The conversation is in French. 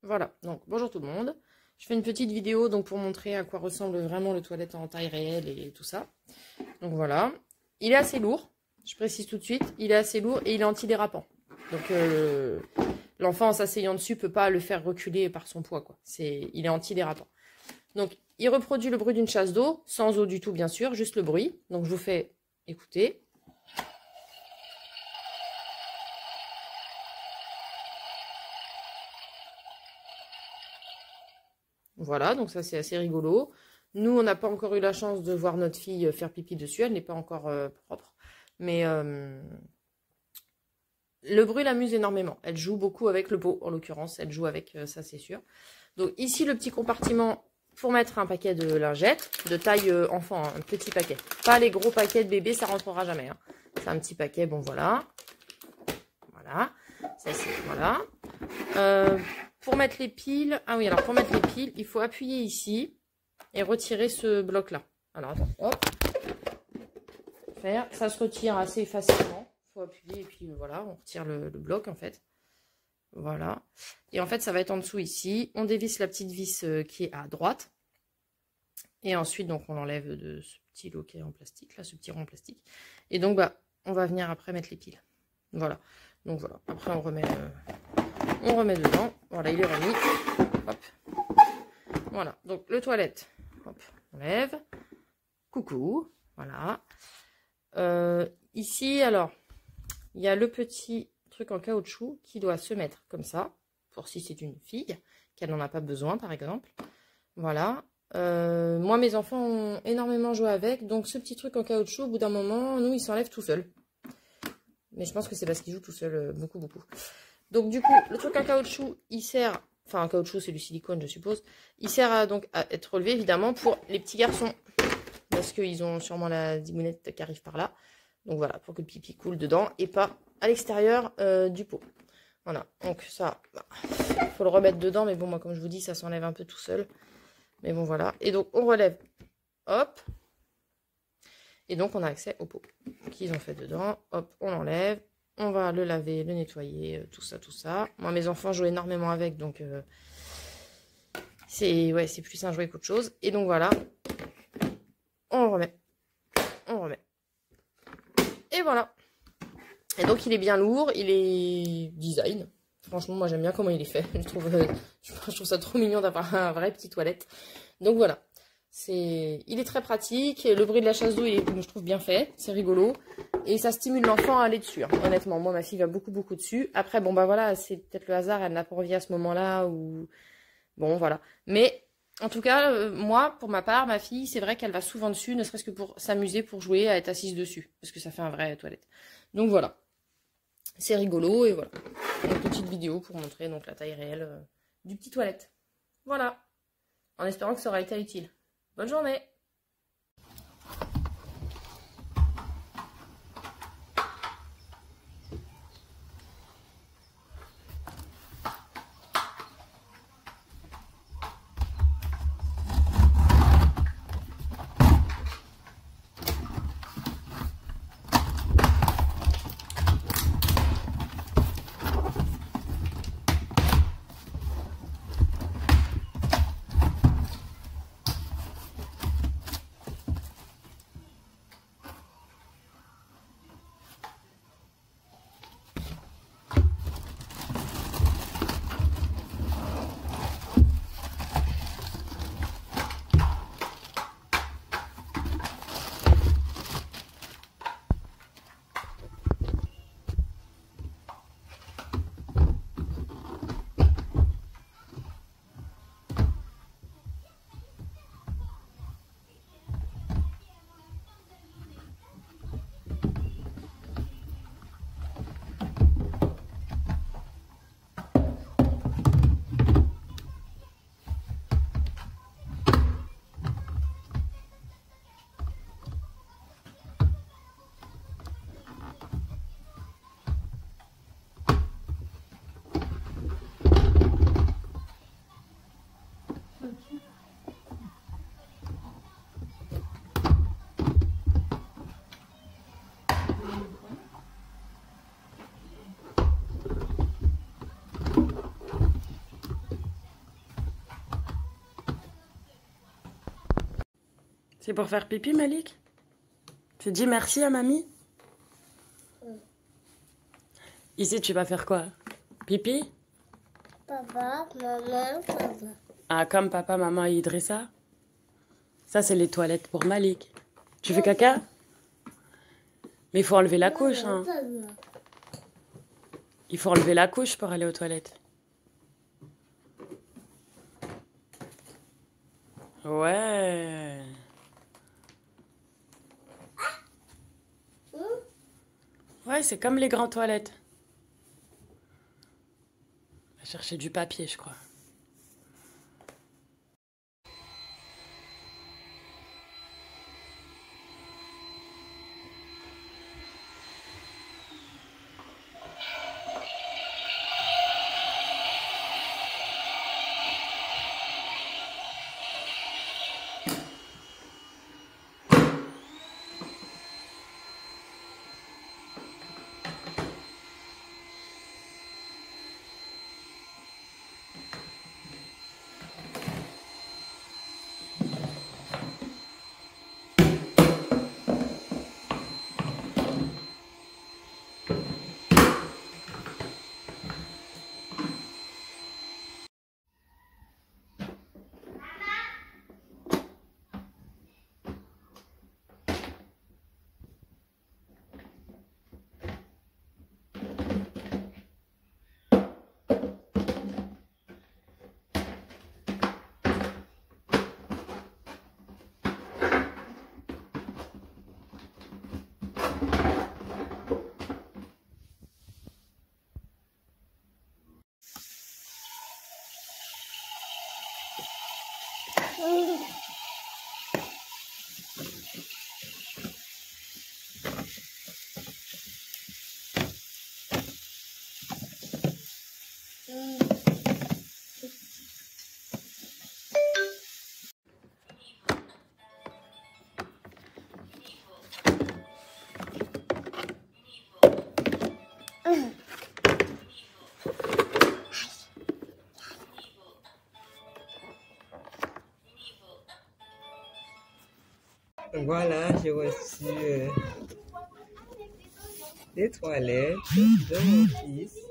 Voilà, donc bonjour tout le monde. Je fais une petite vidéo donc pour montrer à quoi ressemble vraiment le toilette en taille réelle et tout ça. Donc voilà, il est assez lourd, je précise tout de suite, il est assez lourd et il est antidérapant. Donc l'enfant en s'asseyant dessus peut pas le faire reculer par son poids, quoi. Il est antidérapant. Donc il reproduit le bruit d'une chasse d'eau, sans eau du tout bien sûr, juste le bruit. Donc je vous fais écouter. Voilà, donc ça c'est assez rigolo. Nous, on n'a pas encore eu la chance de voir notre fille faire pipi dessus, elle n'est pas encore propre. Mais le bruit l'amuse énormément. Elle joue beaucoup avec le pot, en l'occurrence, elle joue avec ça c'est sûr. Donc ici, le petit compartiment pour mettre un paquet de lingettes, de taille enfant, hein, un petit paquet. Pas les gros paquets de bébé, ça rentrera jamais. Hein. C'est un petit paquet, bon voilà. Voilà, ça c'est, voilà. Pour mettre les piles, ah oui, alors pour mettre les piles, il faut appuyer ici et retirer ce bloc-là. Alors attends, hop, ça se retire assez facilement. Il faut appuyer et puis voilà, on retire le bloc en fait. Voilà. Et en fait, ça va être en dessous ici. On dévisse la petite vis qui est à droite. Et ensuite, donc, on l'enlève de ce petit loquet en plastique, là, ce petit rond en plastique. Et donc, bah, on va venir après mettre les piles. Voilà. Donc voilà. Après, on remet dedans. Voilà, il est remis. Hop. Voilà. Donc, le toilette. Hop. On lève. Coucou. Voilà. Ici, alors, il y a le petit truc en caoutchouc qui doit se mettre comme ça. Pour si c'est une fille, qu'elle n'en a pas besoin, par exemple. Voilà. Moi, mes enfants ont énormément joué avec. Donc, ce petit truc en caoutchouc, au bout d'un moment, nous, il s'enlève tout seul. Mais je pense que c'est parce qu'il joue tout seul beaucoup, beaucoup. Donc, du coup, le truc en caoutchouc, il sert... Enfin, en caoutchouc, c'est du silicone, je suppose. Il sert donc à être relevé, évidemment, pour les petits garçons. Parce qu'ils ont sûrement la dimounette qui arrive par là. Donc, voilà, pour que le pipi coule dedans et pas à l'extérieur du pot. Voilà, donc ça, faut le remettre dedans. Mais bon, moi, comme je vous dis, ça s'enlève un peu tout seul. Mais bon, voilà. Et donc, on relève. Hop. Et donc, on a accès au pot qu'ils ont fait dedans. Hop, on l'enlève. On va le laver, le nettoyer, tout ça, tout ça. Moi, mes enfants jouent énormément avec, donc c'est plus un jouet qu'autre chose. Et donc, voilà. On remet. On remet. Et voilà. Et donc, il est bien lourd. Il est design. Franchement, moi, j'aime bien comment il est fait. Je trouve ça trop mignon d'avoir un vrai petit toilette. Donc, voilà. Il est très pratique. Le bruit de la chasse d'eau, je trouve bien fait. C'est rigolo. Et ça stimule l'enfant à aller dessus. Hein. Honnêtement, moi, ma fille va beaucoup, beaucoup dessus. Après, bon, bah voilà, c'est peut-être le hasard. Elle n'a pas envie à ce moment-là. Ou bon, voilà. Mais, en tout cas, moi, pour ma part, ma fille, c'est vrai qu'elle va souvent dessus, ne serait-ce que pour s'amuser, pour jouer, à être assise dessus. Parce que ça fait un vrai toilette. Donc, voilà. C'est rigolo et voilà. Une petite vidéo pour montrer donc la taille réelle du petit toilette. Voilà. En espérant que ça aura été utile. Bonne journée! C'est pour faire pipi, Malik? Tu dis merci à mamie? Ici, tu vas faire quoi? Pipi? Papa, maman, papa. Ah, comme papa, maman et Idrissa? Ça, c'est les toilettes pour Malik. Tu fais caca? Mais il faut enlever la couche, hein. Il faut enlever la couche pour aller aux toilettes. Ouais. Ouais, c'est comme les grandes toilettes. On va chercher du papier, je crois. Voilà, j'ai reçu des toilettes de mon fils.